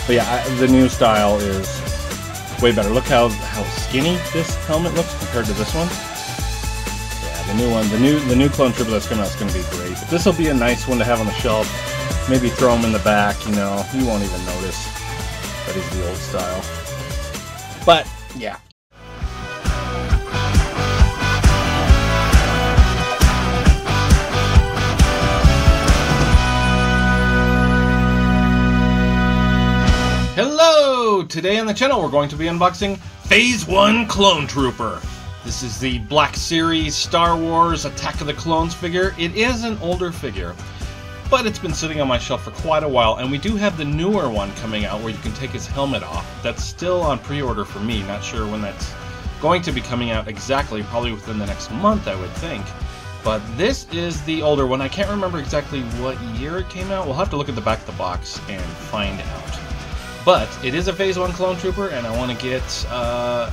But yeah, the new style is way better. Look how skinny this helmet looks compared to this one. Yeah, the new one, the new clone trooper that's coming out is going to be great. But this will be a nice one to have on the shelf. Maybe throw him in the back, you know, you won't even notice that he's the old style. But yeah. Hello! Today on the channel we're going to be unboxing Phase 1 Clone Trooper. This is the Black Series Star Wars Attack of the Clones figure. It is an older figure, but it's been sitting on my shelf for quite a while, and we do have the newer one coming out where you can take his helmet off. That's still on pre-order for me, not sure when that's going to be coming out exactly, probably within the next month I would think. But this is the older one. I can't remember exactly what year it came out. We'll have to look at the back of the box and find out. But it is a Phase 1 Clone Trooper, and I want to get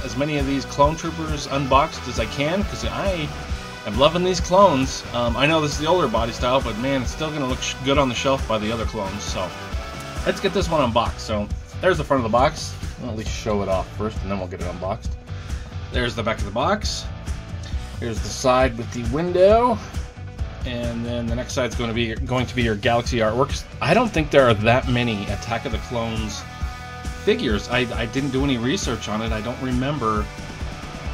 as many of these Clone Troopers unboxed as I can, because I am loving these clones. I know this is the older body style, but man, it's still going to look good on the shelf by the other clones. So let's get this one unboxed. So there's the front of the box. I'll at least show it off first, and then we'll get it unboxed. There's the back of the box. Here's the side with the window. And then the next side is going to be your Galaxy artworks. I don't think there are that many Attack of the Clones figures. I didn't do any research on it. I don't remember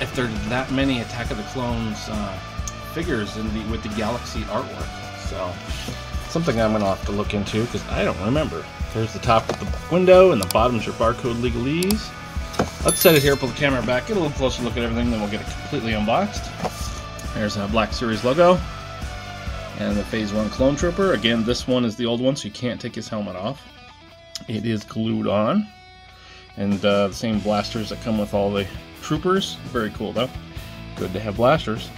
if there's that many Attack of the Clones figures with the Galaxy artwork. So something I'm going to have to look into because I don't remember. There's the top with the window, and the bottom's your barcode legalese. Let's set it here, pull the camera back, get a little closer look at everything, then we'll get it completely unboxed. There's a Black Series logo. And the Phase 1 Clone Trooper. Again, this one is the old one, so you can't take his helmet off. It is glued on. And the same blasters that come with all the troopers. Very cool, though. Good to have blasters.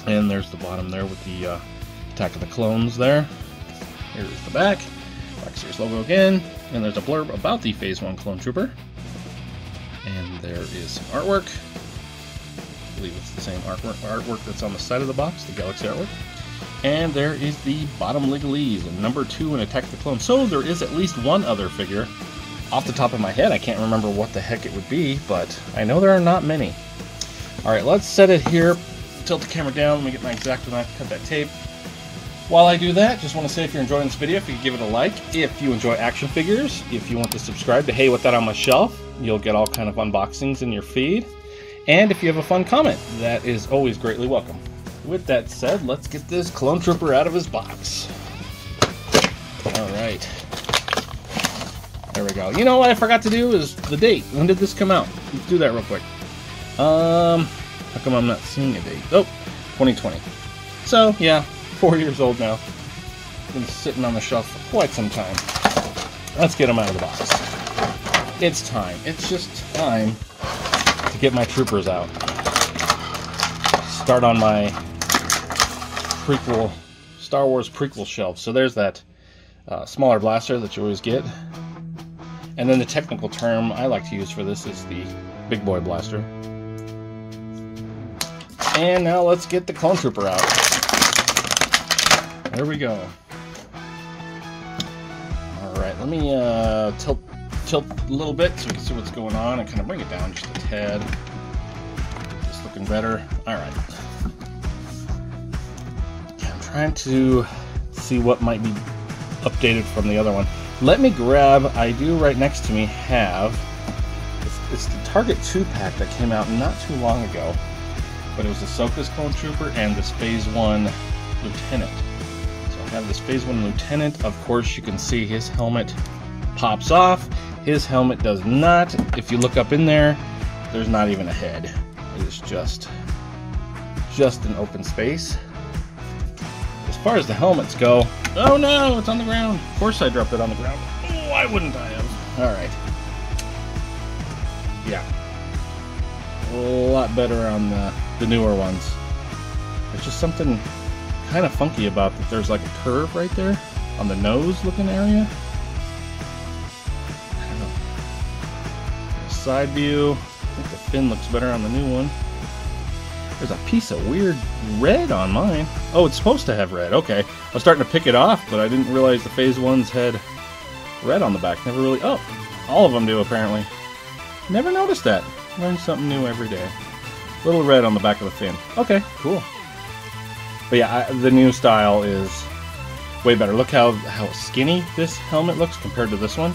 And there's the bottom there with the Attack of the Clones there. Here's the back. Black Series logo again. And there's a blurb about the Phase 1 Clone Trooper. And there is some artwork. I believe it's the same artwork that's on the side of the box, the Galaxy artwork. And there is the bottom legalese, and number 2 in Attack of the Clones. So there is at least one other figure. Off the top of my head, I can't remember what the heck it would be, but I know there are not many. Alright, let's set it here. Tilt the camera down. Let me get my X-Acto knife, cut that tape. While I do that, just want to say if you're enjoying this video, if you could give it a like. If you enjoy action figures, if you want to subscribe to Hey With That On My Shelf, you'll get all kind of unboxings in your feed. And if you have a fun comment, that is always greatly welcome. With that said, let's get this Clone Trooper out of his box. Alright. There we go. You know what I forgot to do is the date. When did this come out? Let's do that real quick. How come I'm not seeing a date? Oh, 2020. So, yeah, 4 years old now. Been sitting on the shelf for quite some time. Let's get them out of the box. It's time. It's just time to get my troopers out. Start on my prequel, Star Wars prequel shelf. So there's that smaller blaster that you always get. And then the technical term I like to use for this is the big boy blaster. And now let's get the Clone Trooper out. There we go. Alright, let me tilt a little bit so we can see what's going on and kind of bring it down just a tad. Just looking better. Alright. Trying to see what might be updated from the other one. Let me grab, I do right next to me have, it's the Target 2-pack that came out not too long ago, but it was Ahsoka's Clone Trooper and this Phase 1 Lieutenant. So I have this Phase 1 Lieutenant. Of course, you can see his helmet pops off. His helmet does not. If you look up in there, there's not even a head. It is just an open space. As far as the helmets go, oh no, it's on the ground. Of course I dropped it on the ground. Oh, why wouldn't I have? Alright. Yeah. A lot better on the newer ones. There's just something kind of funky about that. There's like a curve right there on the nose looking area. I don't know. Side view. I think the fin looks better on the new one. There's a piece of weird red on mine. Oh, it's supposed to have red. Okay. I was starting to pick it off, but I didn't realize the Phase 1s had red on the back. Never really... Oh, All of them do, apparently. Never noticed that. Learn something new every day. Little red on the back of the fin. Okay, cool. But yeah, the new style is way better. Look how skinny this helmet looks compared to this one.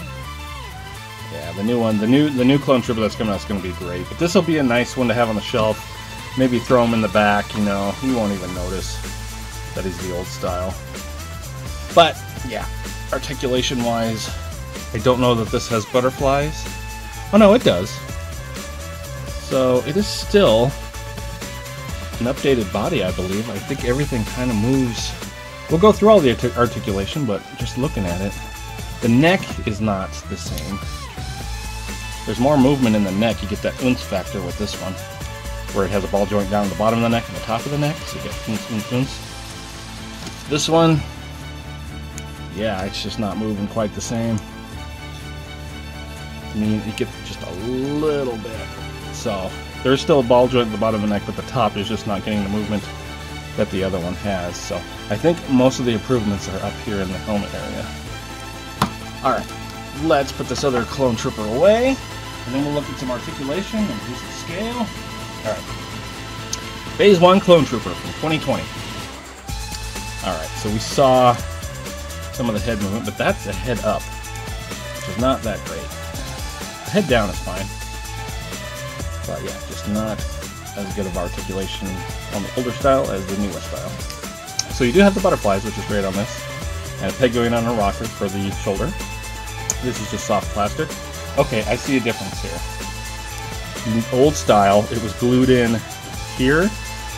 Yeah, the new one, the new clone trooper that's coming out is going to be great. But this will be a nice one to have on the shelf. Maybe throw him in the back, you know. You won't even notice that he's the old style. But yeah, articulation-wise, I don't know that this has butterflies. Oh no, it does. So it is still an updated body, I believe. I think everything kind of moves. We'll go through all the articulation, but just looking at it, the neck is not the same. There's more movement in the neck. You get that oomph factor with this one, where it has a ball joint down at the bottom of the neck and the top of the neck, so you get oomph, oomph, oomph. This one, yeah, it's just not moving quite the same. I mean, you get just a little bit. So there's still a ball joint at the bottom of the neck, but the top is just not getting the movement that the other one has. So I think most of the improvements are up here in the helmet area. Alright, let's put this other clone trooper away, and then we'll look at some articulation and do some scale. Alright, Phase 1 clone trooper from 2020. Alright, so we saw some of the head movement, but that's a head up, which is not that great. Head down is fine. But yeah, just not as good of articulation on the older style as the newer style. So you do have the butterflies, which is great on this, and a peg going on a rocker for the shoulder. This is just soft plastic. Okay, I see a difference here. In the old style, it was glued in here.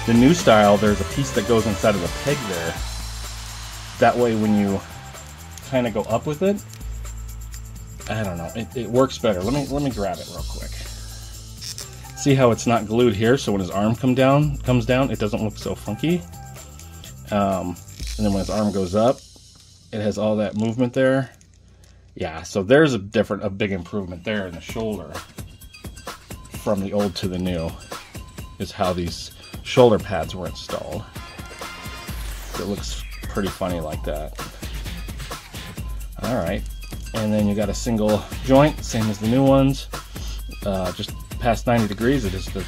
The new style, there's a piece that goes inside of the peg there. That way when you kind of go up with it, I don't know, it works better. Let me grab it real quick. See how it's not glued here, so when his arm comes down, it doesn't look so funky. And then when his arm goes up, it has all that movement there. Yeah, so there's a big improvement there in the shoulder from the old to the new, is how these shoulder pads were installed. It looks pretty funny like that. Alright, and then you got a single joint, same as the new ones. Just past 90 degrees, it is the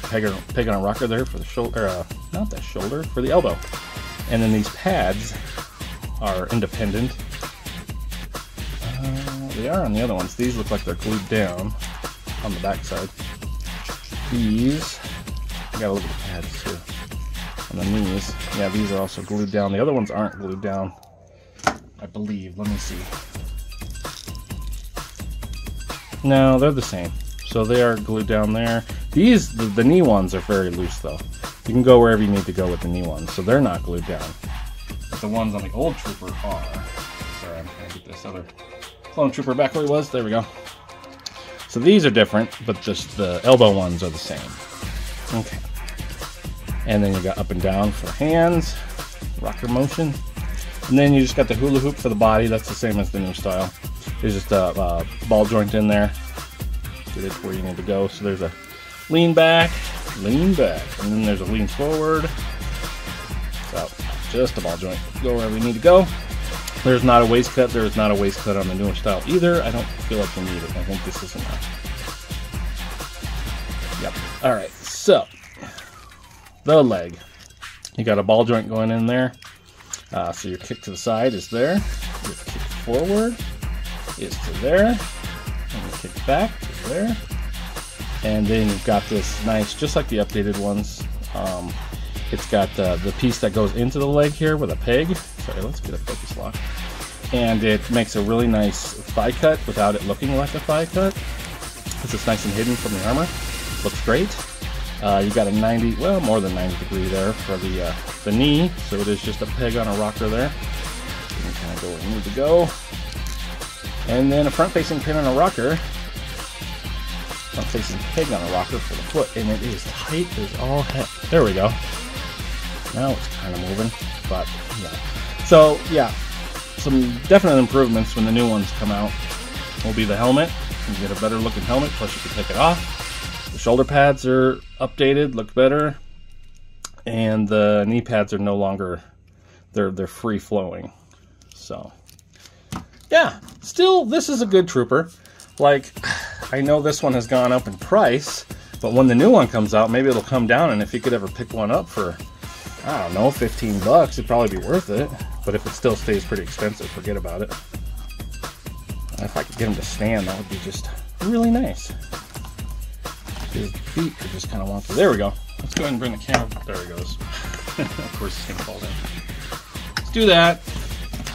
peg on a rocker there for the shoulder, not that shoulder, for the elbow. And then these pads are independent. They are on the other ones. These look like they're glued down on the back side. These, you gotta look at the pads too. And then these, yeah, these are also glued down. The other ones aren't glued down, I believe. Let me see. No, they're the same. So they are glued down there. These, the knee ones are very loose though. You can go wherever you need to go with the knee ones, so they're not glued down. But the ones on the old trooper are. Sorry, I'm trying to get this other clone trooper back where he was. There we go. So these are different, but just the elbow ones are the same. Okay. And then you got up and down for hands, rocker motion. And then you just got the hula hoop for the body. That's the same as the new style. There's just a ball joint in there. Get it where you need to go. So there's a lean back, and then there's a lean forward. So just a ball joint. Go wherever you need to go. There's not a waist cut. There is not a waist cut on the newer style either. I don't feel like you need it. I think this is enough. Yep. All right. So the leg. You got a ball joint going in there. So your kick to the side is there. Your kick forward is to there. And your kick back to there. And then you've got this nice, just like the updated ones. It's got the piece that goes into the leg here with a peg. Sorry, let's get a focus lock. And it makes a really nice thigh cut without it looking like a thigh cut. Because it's nice and hidden from the armor. Looks great. You got a 90, well, more than 90 degree there for the knee. So it is just a peg on a rocker there. You can kind of go where you need to go. And then a front-facing pin on a rocker. Front-facing peg on a rocker for the foot. And it is tight as all heck. There we go. Now it's kind of moving, but yeah. So yeah, some definite improvements when the new ones come out will be the helmet. You get a better looking helmet, plus you can take it off. The shoulder pads are updated, look better, and the knee pads are no longer, they're free flowing. So yeah, still this is a good trooper. Like, I know this one has gone up in price, but when the new one comes out, maybe it'll come down, and if you could ever pick one up for, I don't know, 15 bucks, it'd probably be worth it. But if it still stays pretty expensive, forget about it. If I could get him to stand, that would be just really nice. His feet are just kind of wonky. There we go. Let's go ahead and bring the camera. There he goes. Of course, it's gonna fall down. Let's do that.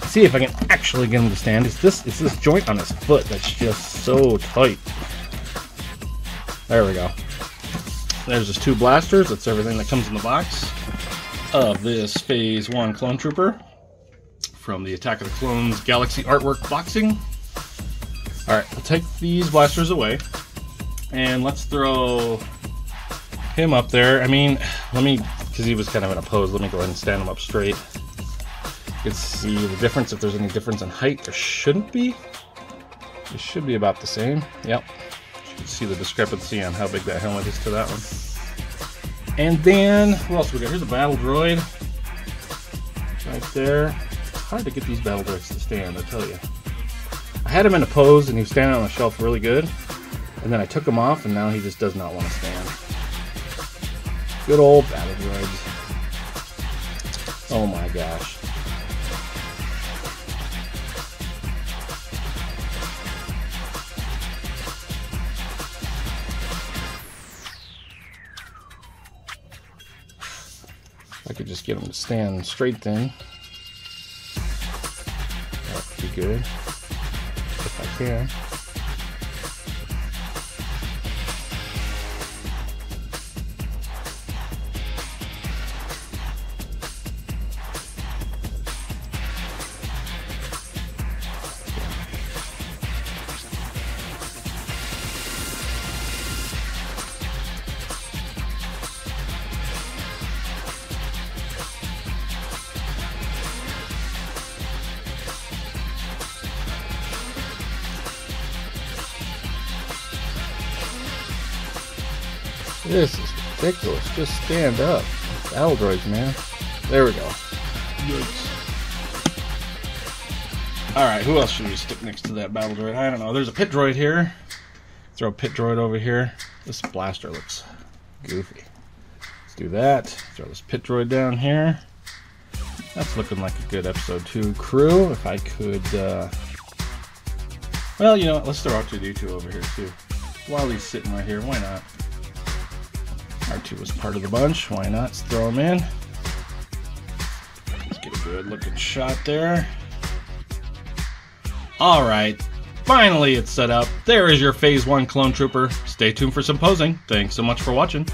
See if I can actually get him to stand. It's this joint on his foot that's just so tight. There we go. There's his 2 blasters. That's everything that comes in the box of this Phase 1 Clone Trooper from the Attack of the Clones Galaxy Artwork boxing. Alright, we'll take these blasters away, and let's throw him up there. I mean, because he was kind of in a pose, let me go ahead and stand him up straight. You can see the difference, if there's any difference in height. There shouldn't be. It should be about the same. Yep. You can see the discrepancy on how big that helmet is to that one. And then, what else we got? Here's a battle droid. Right there. It's hard to get these battle droids to stand, I tell you. I had him in a pose and he was standing on the shelf really good, and then I took him off and now he just does not want to stand. Good old battle droids. Oh my gosh. If I could just get him to stand straight then, that would be good. If I can. This is ridiculous. Just stand up. Battle droids, man. There we go. Yikes. Alright, who else should we stick next to that battle droid? I don't know. There's a pit droid here. Throw a pit droid over here. This blaster looks goofy. Let's do that. Throw this pit droid down here. That's looking like a good episode 2 crew. If I could, well, you know what? Let's throw R2-D2 over here, too. While he's sitting right here, why not? R2 was part of the bunch. Why not? Let's throw him in. Let's get a good looking shot there. Alright. Finally it's set up. There is your Phase 1 Clone Trooper. Stay tuned for some posing. Thanks so much for watching.